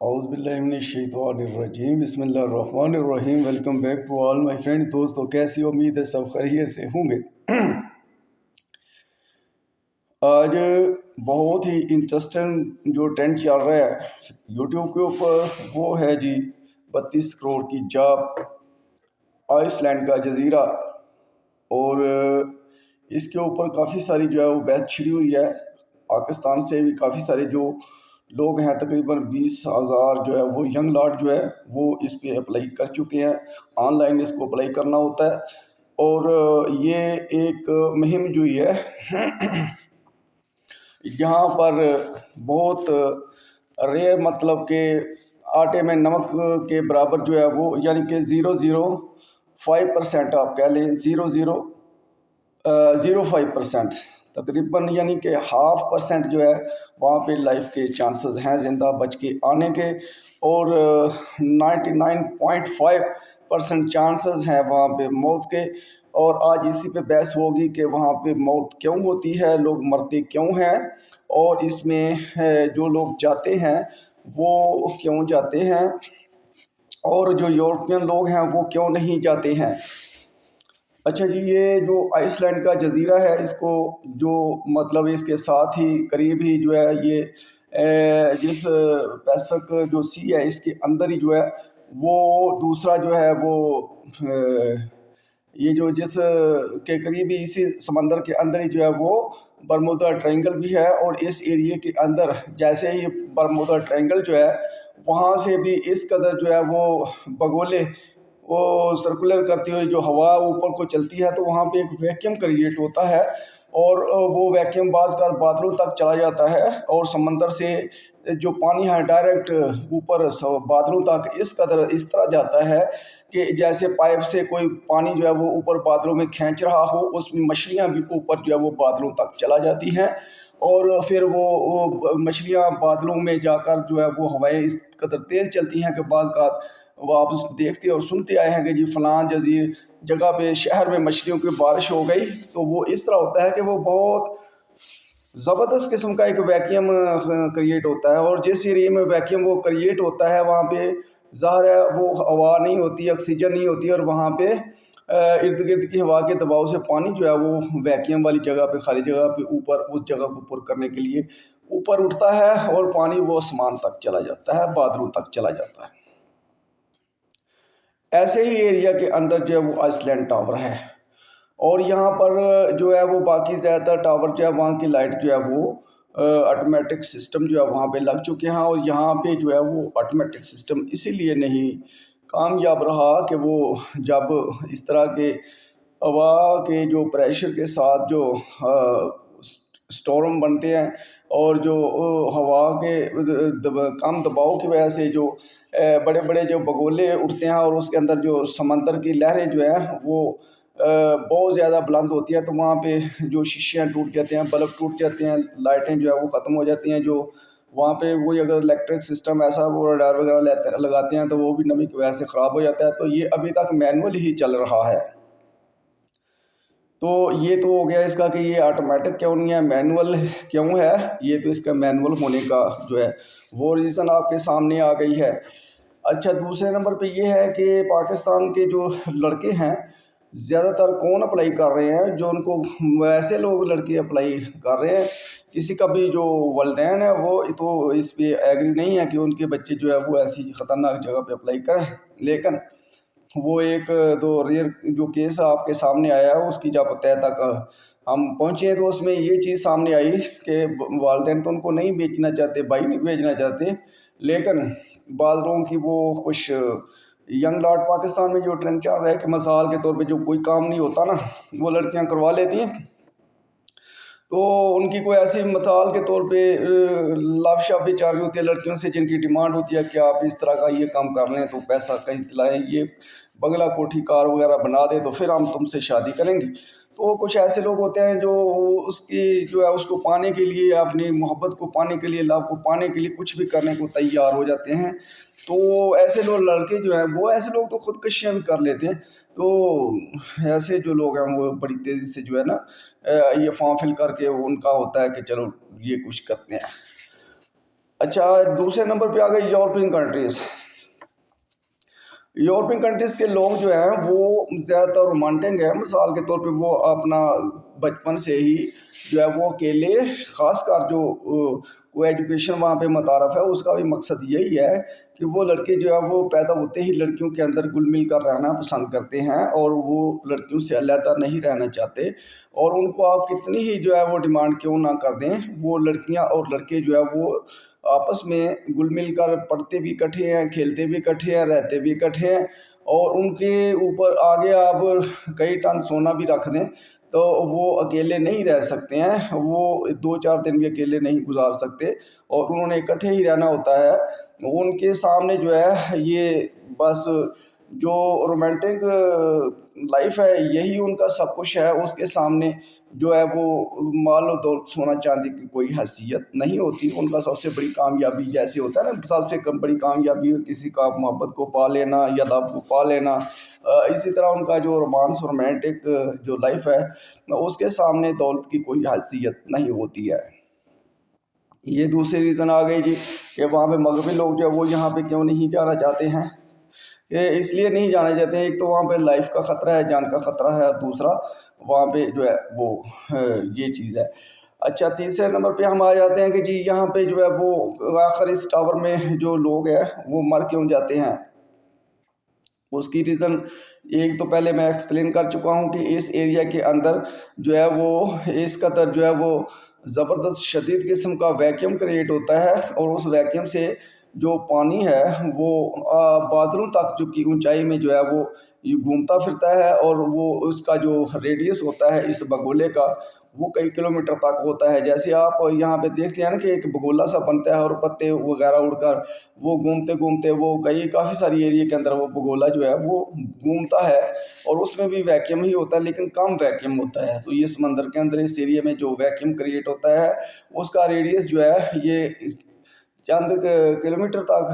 اعوذ باللہ من الشیطان الرجیم بسم اللہ الرحمن الرحیم welcome back to all my friend. دوستو کیسی امید ہے سب خیریت سے ہوں گے. آج بہت ہی انٹرسٹنگ جو ٹرینڈ چل رہا ہے یوٹیوب کے اوپر وہ ہے جی 32 کروڑ کی جاب آئس لینڈ کا جزیرہ. اور اس کے اوپر کافی ساری جو ہے وہ بحث چھڑی ہوئی ہے. پاکستان سے بھی کافی سارے جو لوگ ہیں تقریباً 20,000 جو ہے وہ ینگ لاٹ جو ہے وہ اس پہ اپلائی کر چکے ہیں. آن لائن اس کو اپلائی کرنا ہوتا ہے اور یہ ایک مہم جو ہے یہاں پر بہت ریئر مطلب کہ آٹے میں نمک کے برابر جو ہے وہ یعنی کہ 0.05% آپ کہہ لیں 0.05% تقریباً یعنی کہ 0.5% جو ہے وہاں پہ لائف کے چانسز ہیں زندہ بچ کے آنے کے اور 99.5% چانسز ہیں وہاں پہ موت کے. اور آج اسی پہ بحث ہوگی کہ وہاں پہ موت کیوں ہوتی ہے, لوگ مرتے کیوں ہیں اور اس میں جو لوگ جاتے ہیں وہ کیوں جاتے ہیں اور جو یورپین لوگ ہیں وہ کیوں نہیں جاتے ہیں. اچھا جی, یہ جو آئس لینڈ کا جزیرہ ہے اس کو جو مطلب اس کے ساتھ ہی قریب ہی جو ہے یہ جس پیسفک جو سی ہے اس کے اندر ہی جو ہے وہ دوسرا جو ہے وہ یہ جو جس کے قریب ہی اسی سمندر کے اندر ہی جو ہے وہ برمودا ٹرائنگل بھی ہے. اور اس ایریے کے اندر جیسے ہی برمودا ٹرائنگل جو ہے وہاں سے بھی اس قدر جو ہے وہ بگولے وہ سرکولر کرتی ہوئی جو ہوا اوپر کو چلتی ہے تو وہاں پہ ایک ویکیوم کریٹ ہوتا ہے اور وہ ویکیوم بعض کا بادلوں تک چلا جاتا ہے اور سمندر سے جو پانی ہے ڈائریکٹ اوپر بادلوں تک اس طرح جاتا ہے کہ جیسے پائپ سے کوئی پانی جو ہے وہ اوپر بادلوں میں کھینچ رہا ہو, اس میں مچھلیاں بھی اوپر جو ہے وہ بادلوں تک چلا جاتی ہیں اور پھر وہ مچھلیاں بادلوں میں جا کر جو ہے وہ ہوائیں اس قدر تیز چلتی ہیں کہ بعض کا وہ آپ دیکھتے اور سنتے آئے ہیں کہ جی فلاں جگہ پہ شہر میں مچھلیوں کی بارش ہو گئی. تو وہ اس طرح ہوتا ہے کہ وہ بہت زبردست قسم کا ایک ویکیوم کریٹ ہوتا ہے اور جس ایریے میں ویکیوم وہ کریٹ ہوتا ہے وہاں پہ ظاہر ہے وہ ہوا نہیں ہوتی, آکسیجن نہیں ہوتی اور وہاں پہ ارد گرد کی ہوا کے دباؤ سے پانی جو ہے وہ ویکیوم والی جگہ پہ خالی جگہ پہ اوپر اس جگہ کو پر کرنے کے لیے اوپر اٹھتا ہے اور پانی وہ آسمان تک چلا جاتا ہے, بادلوں تک چلا جاتا ہے. ایسے ہی ایریا کے اندر جو ہے وہ آئس لینڈ ٹاور ہے اور یہاں پر جو ہے وہ باقی زیادہ تر ٹاور جو ہے وہاں کی لائٹ جو ہے وہ آٹومیٹک سسٹم جو ہے وہاں پہ لگ چکے ہیں اور یہاں پہ جو ہے وہ آٹومیٹک سسٹم اسی لیے نہیں کامیاب رہا کہ وہ جب اس طرح کے ہوا کے جو پریشر کے ساتھ جو سٹورم بنتے ہیں اور جو ہوا کے کم دباؤ کی وجہ سے جو بڑے بڑے جو بگولے اٹھتے ہیں اور اس کے اندر جو سمندر کی لہریں جو ہیں وہ بہت زیادہ بلند ہوتی ہیں تو وہاں پہ جو شیشیاں ٹوٹ جاتے ہیں, بلب ٹوٹ جاتے ہیں, لائٹیں جو ہے وہ ختم ہو جاتی ہیں. جو وہاں پہ وہی اگر الیکٹرک سسٹم ایسا وہ رڈار وغیرہ لگاتے ہیں تو وہ بھی نمی کی وجہ سے خراب ہو جاتا ہے. تو یہ ابھی تک مینول ہی چل رہا ہے. تو یہ تو ہو گیا اس کا کہ یہ آٹومیٹک کیوں نہیں ہے, مینول کیوں ہے. یہ تو اس کا مینول ہونے کا جو ہے وہ ریزن آپ کے سامنے آ گئی ہے. اچھا, دوسرے نمبر پہ یہ ہے کہ پاکستان کے جو لڑکے ہیں زیادہ تر کون اپلائی کر رہے ہیں, جو ان کو ایسے لوگ لڑکے اپلائی کر رہے ہیں کسی کا بھی جو والدین ہے وہ تو اس پہ ایگری نہیں ہے کہ ان کے بچے جو ہے وہ ایسی خطرناک جگہ پہ اپلائی کریں. لیکن وہ ایک دو ریئر جو کیس آپ کے سامنے آیا ہے اس کی جب طے تک ہم پہنچے تو اس میں یہ چیز سامنے آئی کہ والدین تو ان کو نہیں بیچنا چاہتے, بھائی نہیں بھیجنا چاہتے, لیکن بعض لوگوں کی وہ کچھ ینگ لاٹ پاکستان میں جو ٹرینڈ چل رہا ہے کہ مثال کے طور پہ جو کوئی کام نہیں ہوتا نا وہ لڑکیاں کروا لیتی ہیں. تو ان کی کوئی ایسی مثال کے طور پہ لافشا بھی چاہ رہی ہوتی ہے لڑکیوں سے جن کی ڈیمانڈ ہوتی ہے کہ آپ اس طرح کا یہ کام کر لیں تو پیسہ کہیں سے لائیں, یہ بنگلہ کوٹھی کار وغیرہ بنا دیں تو پھر ہم تم سے شادی کریں گے. تو کچھ ایسے لوگ ہوتے ہیں جو اس کی جو ہے اس کو پانے کے لیے, اپنی محبت کو پانے کے لیے, لو کو پانے کے لیے کچھ بھی کرنے کو تیار ہو جاتے ہیں. تو ایسے لوگ لڑکے جو ہیں وہ ایسے لوگ تو خودکشیاں بھی کر لیتے ہیں. تو ایسے جو لوگ ہیں وہ بڑی تیزی سے جو ہے نا یہ فارم فل کر کے ان کا ہوتا ہے کہ چلو یہ کچھ کرتے ہیں. اچھا دوسرے نمبر پہ آ گئے یورپین کنٹریز. یورپین کنٹریز کے لوگ جو ہیں وہ زیادہ تر رومانٹک ہیں. مثال کے طور پہ وہ اپنا بچپن سے ہی جو ہے وہ اکیلے، خاص کر جو کو ایجوکیشن وہاں پہ متعارف ہے، اس کا بھی مقصد یہی ہے کہ وہ لڑکے جو ہے وہ پیدا ہوتے ہی لڑکیوں کے اندر گل مل کر رہنا پسند کرتے ہیں اور وہ لڑکیوں سے علیحدہ نہیں رہنا چاہتے. اور ان کو آپ کتنی ہی جو ہے وہ ڈیمانڈ کیوں نہ کر دیں، وہ لڑکیاں اور لڑکے جو ہے وہ آپس میں گل مل کر پڑھتے بھی اکٹھے ہیں، کھیلتے بھی اکٹھے ہیں، رہتے بھی اکٹھے ہیں. اور ان کے اوپر آگے آپ کئی ٹن سونا بھی رکھ دیں تو وہ اکیلے نہیں رہ سکتے ہیں، وہ 2-4 دن بھی اکیلے نہیں گزار سکتے، اور انہوں نے اکٹھے ہی رہنا ہوتا ہے. ان کے سامنے جو ہے یہ بس جو رومانٹک لائف ہے یہی ان کا سب کچھ ہے. اس کے سامنے جو ہے وہ مال و دولت، سونا چاندی کی کوئی حیثیت نہیں ہوتی. ان کا سب سے بڑی کامیابی جیسے ہوتا ہے نا، سب سے بڑی کامیابی کسی کا محبت کو پا لینا یا لو کو پا لینا، اسی طرح ان کا جو رومانس رومانٹک جو لائف ہے اس کے سامنے دولت کی کوئی حیثیت نہیں ہوتی ہے. یہ دوسری ریزن آ گئی جی کہ وہاں پہ مغربی لوگ جو ہے وہ یہاں پہ کیوں نہیں جانا چاہتے ہیں. کہ اس لیے نہیں جانا چاہتے ہیں، ایک تو وہاں پہ لائف کا خطرہ ہے، جان کا خطرہ ہے، اور دوسرا وہاں پہ جو ہے وہ یہ چیز ہے. اچھا تیسرے نمبر پہ ہم آ جاتے ہیں کہ جی یہاں پہ جو ہے وہ آخر اس ٹاور میں جو لوگ ہیں وہ مر کیوں جاتے ہیں. اس کی ریزن ایک تو پہلے میں ایکسپلین کر چکا ہوں کہ اس ایریا کے اندر جو ہے وہ اس قدر جو ہے وہ زبردست شدید قسم کا ویکیوم کریٹ ہوتا ہے، اور اس ویکیوم سے جو پانی ہے وہ بادلوں تک جو کی اونچائی میں جو ہے وہ گھومتا پھرتا ہے، اور وہ اس کا جو ریڈیس ہوتا ہے اس بگولے کا وہ کئی کلومیٹر تک ہوتا ہے. جیسے آپ یہاں پہ دیکھتے ہیں نا کہ ایک بگولا سا بنتا ہے اور پتے وغیرہ اڑ کر وہ گھومتے گھومتے وہ کافی ساری ایریا کے اندر وہ بگولا جو ہے وہ گھومتا ہے، اور اس میں بھی ویکیوم ہی ہوتا ہے لیکن کم ویکیوم ہوتا ہے. تو یہ سمندر کے اندر اس ایریا میں جو ویکیوم کریٹ ہوتا ہے اس کا ریڈیس جو ہے یہ چند کلومیٹر تک،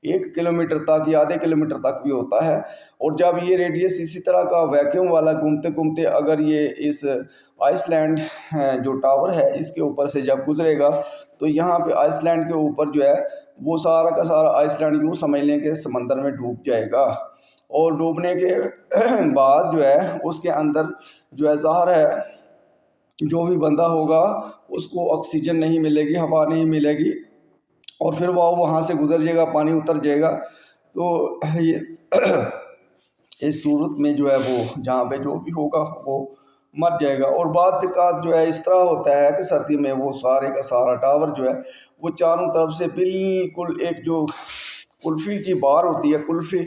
1 کلومیٹر تک یا آدھے کلومیٹر تک بھی ہوتا ہے. اور جب یہ ریڈیس اسی طرح کا ویکیوم والا گھومتے گھومتے اگر یہ اس آئس لینڈ جو ٹاور ہے اس کے اوپر سے جب گزرے گا تو یہاں پہ آئس لینڈ کے اوپر جو ہے وہ سارا کا سارا آئس لینڈ یوں سمجھ لیں کہ سمندر میں ڈوب جائے گا. اور ڈوبنے کے بعد جو ہے اس کے اندر جو ہے ظاہر ہے جو بھی بندہ ہوگا اس کو آکسیجن نہیں ملے گی، ہوا نہیں ملے گی، اور پھر وہ وہاں سے گزر جائے گا، پانی اتر جائے گا. تو یہ اس صورت میں جو ہے وہ جہاں پہ جو بھی ہوگا وہ مر جائے گا. اور بعد کا جو ہے اس طرح ہوتا ہے کہ سردی میں وہ سارے کا سارا ٹاور جو ہے وہ چاروں طرف سے بالکل ایک جو کلفی کی بار ہوتی ہے، کلفی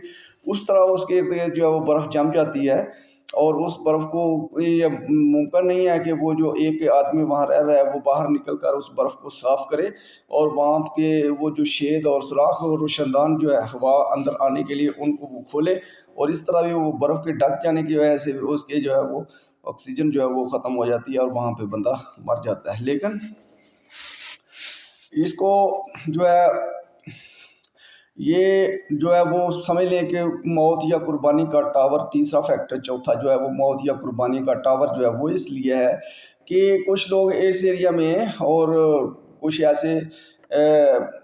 اس طرح اس کے ارد گرد جو ہے وہ برف جم جاتی ہے. اور اس برف کو یہ ممکن نہیں ہے کہ وہ جو ایک آدمی وہاں رہ رہا ہے وہ باہر نکل کر اس برف کو صاف کرے، اور وہاں کے وہ جو شید اور سوراخ اور روشندان جو ہے ہوا اندر آنے کے لیے ان کو وہ کھولے، اور اس طرح بھی وہ برف کے ڈھک جانے کی وجہ سے اس کے جو ہے وہ آکسیجن جو ہے وہ ختم ہو جاتی ہے اور وہاں پہ بندہ مر جاتا ہے. لیکن اس کو جو ہے یہ جو ہے وہ سمجھ لیں کہ موت یا قربانی کا ٹاور، تیسرا فیکٹر چوتھا جو ہے وہ موت یا قربانی کا ٹاور جو ہے وہ اس لیے ہے کہ کچھ لوگ اس ایریا میں اور کچھ ایسے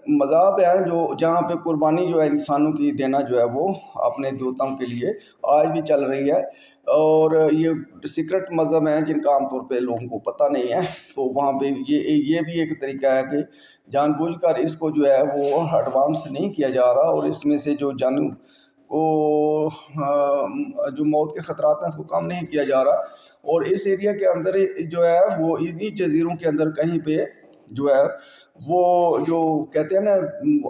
مذاہب ہیں جو جہاں پہ قربانی جو ہے انسانوں کی دینا جو ہے وہ اپنے دیوتاؤں کے لیے آج بھی چل رہی ہے. اور یہ سیکرٹ مذہب ہیں جن کا عام طور پہ لوگوں کو پتہ نہیں ہے. تو وہاں پہ یہ بھی ایک طریقہ ہے کہ جان بوجھ کر اس کو جو ہے وہ ایڈوانس نہیں کیا جا رہا، اور اس میں سے جو جانوں کو جو موت کے خطرات ہیں اس کو کم نہیں کیا جا رہا. اور اس ایریا کے اندر جو ہے وہ انہی جزیروں کے اندر کہیں پہ جو ہے وہ جو کہتے ہیں نا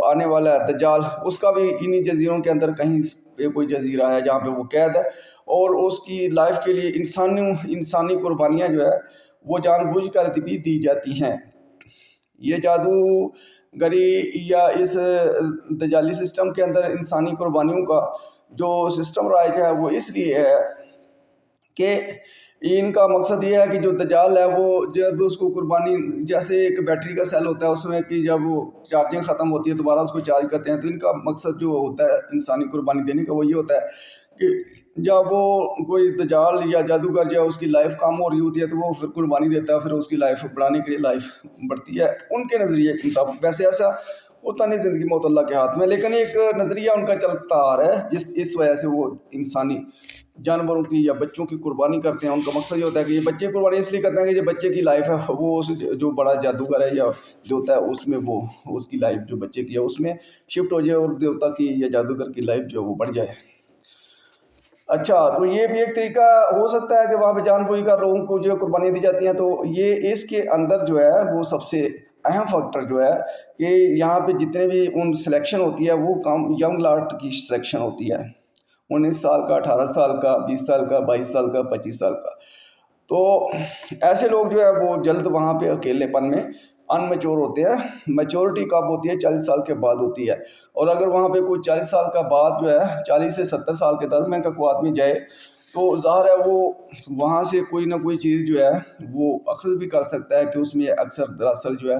آنے والا ہے دجال، اس کا بھی انہی جزیروں کے اندر کہیں پہ کوئی جزیرہ ہے جہاں پہ وہ قید ہے، اور اس کی لائف کے لیے انسانی قربانیاں جو ہے وہ جان بوجھ کر بھی دی جاتی ہیں. یہ جادوگری یا اس دجالی سسٹم کے اندر انسانی قربانیوں کا جو سسٹم رائج ہے وہ اس لیے ہے کہ ان کا مقصد یہ ہے کہ جو دجال ہے وہ جب اس کو قربانی، جیسے ایک بیٹری کا سیل ہوتا ہے اس میں کہ جب وہ چارجنگ ختم ہوتی ہے دوبارہ اس کو چارج کرتے ہیں، تو ان کا مقصد جو ہوتا ہے انسانی قربانی دینے کا وہ یہ ہوتا ہے کہ جب وہ کوئی دجال یا جادوگر یا اس کی لائف کم ہو رہی ہوتی ہے تو وہ پھر قربانی دیتا ہے، پھر اس کی لائف بڑھانے کے لیے لائف بڑھتی ہے ان کے نظریے کے مطابق۔ ویسے ایسا ہوتا نہیں، زندگی موت اللہ کے ہاتھ میں، لیکن ایک نظریہ ان کا چلتا آ رہا ہے اس وجہ سے وہ انسانی جانوروں کی یا بچوں کی قربانی کرتے ہیں۔ ان کا مقصد یہ ہوتا ہے کہ یہ بچے قربانی اس لیے کرتے ہیں کہ یہ بچے کی لائف ہے وہ جو بڑا جادوگر ہے یا جو ہوتا ہے اس میں وہ اس کی لائف جو بچے کی ہے اس میں شفٹ ہو جائے، اور دیوتا کی یا جادوگر کی لائف جو وہ بڑھ جائے۔ اچھا، تو یہ بھی ایک طریقہ ہو سکتا ہے کہ وہاں پہ جان بوجھ کر لوگوں کو جو قربانیاں دی جاتی ہیں، تو یہ اس کے اندر جو ہے وہ سب سے اہم فیکٹر جو ہے کہ یہاں پہ جتنے بھی ان سلیکشن ہوتی ہے وہ کام ینگ لاٹ کی سلیکشن ہوتی ہے، 19 سال کا، 18 سال کا، 20 سال کا، 22 سال کا، 25 سال کا۔ تو ایسے لوگ جو ہے وہ جلد وہاں پہ اکیلے پن میں ان میچور ہوتے ہیں۔ میچورٹی کب ہوتی ہے؟ 40 سال کے بعد ہوتی ہے۔ اور اگر وہاں پہ کوئی 40 سال کا بعد جو ہے 40 سے 70 سال کے درمیان کا کوئی آدمی جائے تو ظاہر ہے وہ وہاں سے کوئی نہ کوئی چیز جو ہے وہ اخذ بھی کر سکتا ہے کہ اس میں اکثر دراصل جو ہے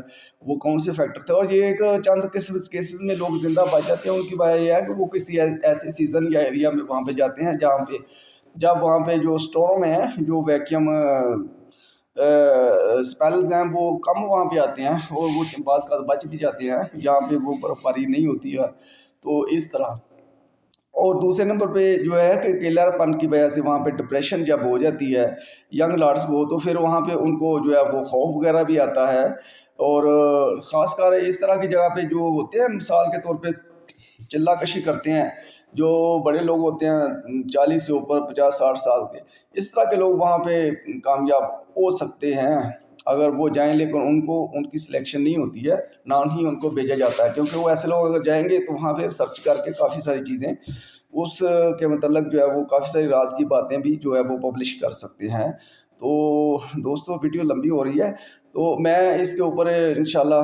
وہ کون سے فیکٹر تھے۔ اور یہ ایک چند کیسز میں لوگ زندہ بچ جاتے ہیں، ان کی وجہ یہ ہے کہ وہ کسی ایسے سیزن یا ایریا میں وہاں پہ جاتے ہیں جہاں پہ جب وہاں پہ جو اسٹورم ہیں، جو ویکیوم اسپیلز ہیں وہ کم وہاں پہ آتے ہیں، اور وہ بعض کا بچ بھی جاتے ہیں جہاں پہ وہ برف باری نہیں ہوتی ہے، تو اس طرح۔ اور دوسرے نمبر پہ جو ہے کہ کیلر پن کی وجہ سے وہاں پہ ڈپریشن جب ہو جاتی ہے ینگ لاڈس کو، تو پھر وہاں پہ ان کو جو ہے وہ خوف وغیرہ بھی آتا ہے۔ اور خاص کر اس طرح کی جگہ پہ جو ہوتے ہیں، مثال کے طور پہ چلہ کشی کرتے ہیں جو بڑے لوگ ہوتے ہیں 40 سے اوپر، 50-60 سال کے، اس طرح کے لوگ وہاں پہ کامیاب ہو سکتے ہیں اگر وہ جائیں، لیکن ان کی سلیکشن نہیں ہوتی ہے، نہ ہی ان کو بھیجا جاتا ہے، کیونکہ وہ ایسے لوگ اگر جائیں گے تو وہاں پھر سرچ کر کے کافی ساری چیزیں اس کے متعلق جو ہے وہ کافی ساری راز کی باتیں بھی جو ہے وہ پبلش کر سکتے ہیں۔ تو دوستو ویڈیو لمبی ہو رہی ہے، تو میں اس کے اوپر انشاءاللہ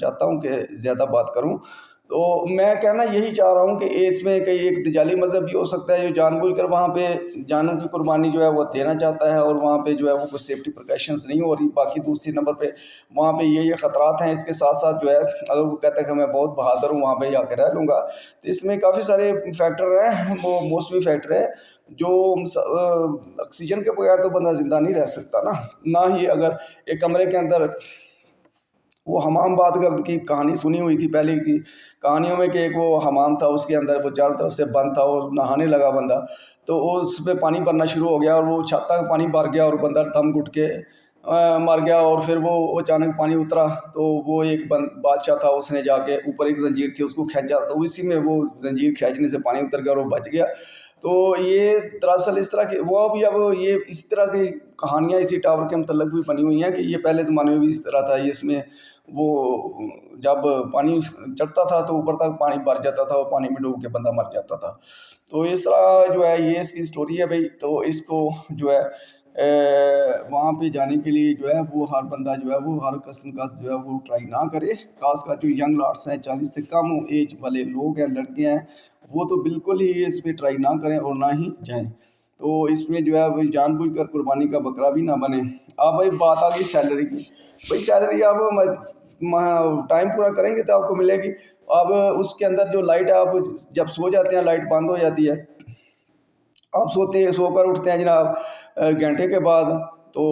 چاہتا ہوں کہ زیادہ بات کروں۔ تو میں کہنا یہی چاہ رہا ہوں کہ اس میں کئی ایک دجالی مذہب بھی ہو سکتا ہے جو جان بوجھ کر وہاں پہ جانوں کی قربانی جو ہے وہ دینا چاہتا ہے، اور وہاں پہ جو ہے وہ کچھ سیفٹی پریکاشنز نہیں ہو رہی۔ باقی دوسری نمبر پہ وہاں پہ یہ خطرات ہیں، اس کے ساتھ ساتھ جو ہے اگر وہ کہتا ہے کہ میں بہت بہادر ہوں وہاں پہ جا کے رہ لوں گا، تو اس میں کافی سارے فیکٹر ہیں، وہ موسمی فیکٹر ہے جو آکسیجن کے بغیر تو بندہ زندہ نہیں رہ سکتا نا، نہ ہی اگر ایک کمرے کے اندر وہ حمام باد گرد کی کہانی سنی ہوئی تھی پہلے کی کہانیوں میں کہ ایک وہ حمام تھا، اس کے اندر وہ چاروں طرف سے بند تھا اور نہانے لگا بندہ، تو اس پہ پانی بھرنا شروع ہو گیا اور وہ چھت تک پانی بھر گیا اور بندہ دم گھٹ کے مر گیا، اور پھر وہ اچانک پانی اترا تو وہ ایک بادشاہ تھا، اس نے جا کے اوپر ایک زنجیر تھی اس کو کھینچا، تو اسی میں وہ زنجیر کھینچنے سے پانی اتر گیا اور وہ بچ گیا۔ تو یہ دراصل اس طرح کے وہ بھی اب یہ اس طرح کی کہانیاں اسی ٹاور کے متعلق بھی بنی ہوئی ہیں کہ یہ پہلے زمانے میں بھی اس طرح تھا، اس میں وہ جب پانی چڑھتا تھا تو اوپر تک پانی بھر جاتا تھا اور پانی میں ڈوب کے بندہ مر جاتا تھا۔ تو اس طرح جو ہے یہ اس کی سٹوری ہے بھائی، تو اس کو جو ہے وہاں پہ جانے کے لیے جو ہے وہ ہر بندہ جو ہے وہ ہر قسم کا جو ہے وہ ٹرائی نہ کرے، خاص کر جو ینگ لاٹس ہیں، 40 سے کم ایج والے لوگ ہیں، لڑکے ہیں، وہ تو بالکل ہی اس پہ ٹرائی نہ کریں اور نہ ہی جائیں۔ تو اس میں جو ہے وہ جان بوجھ کر قربانی کا بکرا بھی نہ بنے۔ اب بھائی بات آ گئی سیلری کی، بھائی سیلری آپ ٹائم پورا کریں گے تو آپ کو ملے گی۔ اب اس کے اندر جو لائٹ ہے، آپ جب سو جاتے ہیں لائٹ بند ہو جاتی ہے، آپ سو کر اٹھتے ہیں جناب گھنٹے کے بعد، تو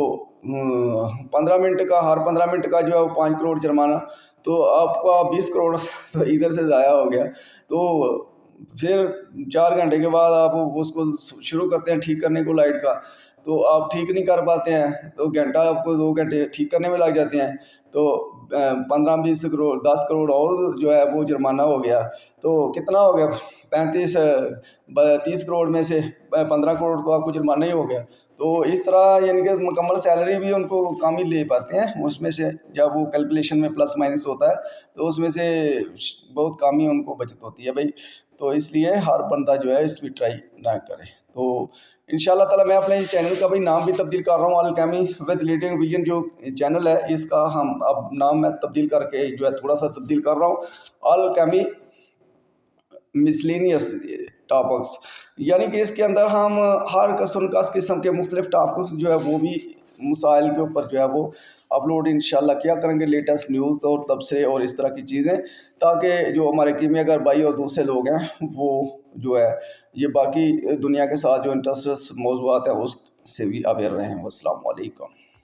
15 منٹ کا، ہر 15 منٹ کا جو ہے 5 کروڑ جرمانہ، تو آپ کا 20 کروڑ تو ادھر سے ضائع ہو گیا۔ تو پھر 4 گھنٹے کے بعد آپ اس کو شروع کرتے ہیں ٹھیک کرنے کو لائٹ کا، تو آپ ٹھیک نہیں کر پاتے ہیں، تو گھنٹہ آپ کو 2 گھنٹے ٹھیک کرنے میں لگ جاتے ہیں، تو 15-20 کروڑ 10 کروڑ اور جو ہے وہ جرمانہ ہو گیا، تو کتنا ہو گیا 30 کروڑ میں سے 15 کروڑ تو آپ کو جرمانہ ہی ہو گیا۔ تو اس طرح یعنی کہ مکمل سیلری بھی ان کو کم ہی لے پاتے ہیں، اس میں سے جب وہ کیلکولیشن میں پلس مائنس ہوتا ہے تو اس میں سے بہت کم ہی ان کو بچت ہوتی ہے بھائی۔ تو اس لیے ہر بندہ جو ہے اس پہ ٹرائی نہ کرے۔ تو انشاءاللہ تعالیٰ میں اپنے چینل کا بھی نام بھی تبدیل کر رہا ہوں، الکیمی ود لیڈنگ ویژن جو چینل ہے اس کا ہم اب نام میں تبدیل کر کے جو ہے تھوڑا سا تبدیل کر رہا ہوں، الکیمی مسلینیس ٹاپکس، یعنی کہ اس کے اندر ہم ہر قسم کے مختلف ٹاپکس جو ہے وہ بھی مسائل کے اوپر جو ہے وہ اپلوڈ انشاءاللہ کیا کریں گے لیٹسٹ نیوز اور تبصرے اور اس طرح کی چیزیں، تاکہ جو ہمارے کیمیا گر بھائی اور دوسرے لوگ ہیں وہ جو ہے یہ باقی دنیا کے ساتھ جو انٹرسٹس موضوعات ہیں اس سے بھی اویئر رہیں۔ والسلام علیکم۔